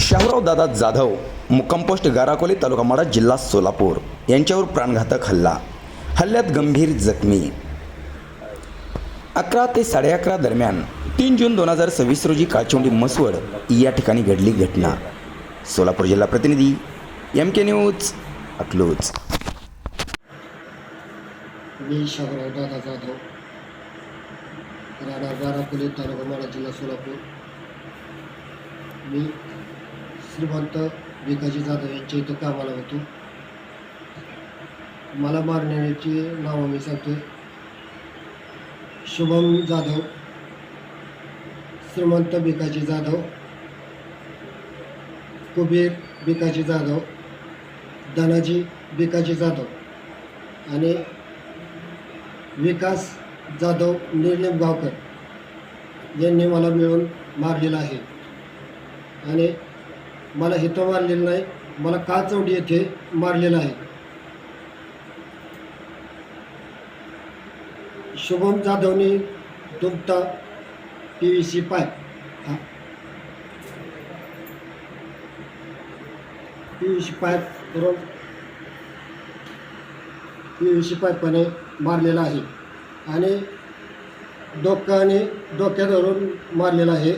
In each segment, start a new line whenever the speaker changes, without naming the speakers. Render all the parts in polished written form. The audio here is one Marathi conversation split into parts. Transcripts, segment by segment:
शाहूराव दादा जाधव कंपोस्ट गाराकोली तालुका माडा जिल्हा सोलापूर यांच्यावर प्राणघातक हल्ल्यात गंभीर जखमी। 11 ते 11:30 दरम्यान 3 जून 2026 रोजी काचोंडी मसवड या ठिकाणी घडली घटना। सोलापूर जिल्हा प्रतिनिधी MK न्यूज अकलूज।
मी शाहूराव दादा जाधव, राणा गाराकोली तालुका माडा जिल्हा सोलापूर। मी श्रीमंत भिकाजी जाधव यांच्या इथं कामाला होतो। मला मारण्याची नावं मी सांगतो: शुभम जाधव, श्रीमंत भिकाजी जाधव, कुबेर भिकाजी जाधव, धनाजी भिकाजी जाधव आणि विकास जाधव निर्लेम गावकर यांनी मला मिळून मारलेलं आहे। आणि मला इथं मारलेलं नाही, मला काचोंडी येथे मारलेलं आहे। शुभम जाधवने तुमचा PVC पाईप करून PVC पाईपाने मारलेला आहे आणि डोक्यात धरून मारलेला आहे।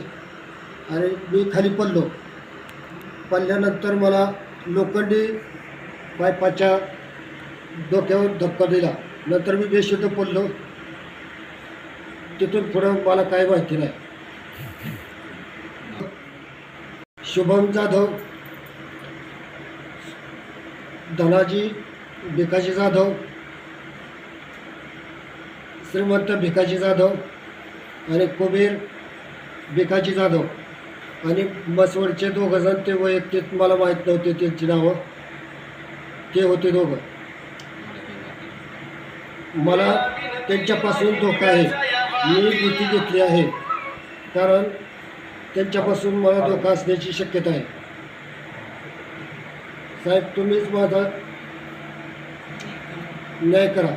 आणि मी खाली पडल्यानंतर मला लोखंडी पाईपाच्या डोक्यावर धक्का दिला। नंतर मी बेशुद्ध पडलो। तिथून पुढं मला काय माहिती नाही। शुभम जाधव, धनाजी भिकाजी जाधव, श्रीमंत भिकाजी जाधव आणि कुबेर भिकाजी जाधव आणि मसवडचे दोघंजण, ते वैयक्तिक मला माहीत नव्हते त्यांची नावं, ते होते दोघं। मला त्यांच्यापासून धोका आहे, मी भीती घेतली आहे, कारण त्यांच्यापासून मला धोका असण्याची शक्यता आहे। साहेब, तुम्हीच माझा न्याय करा।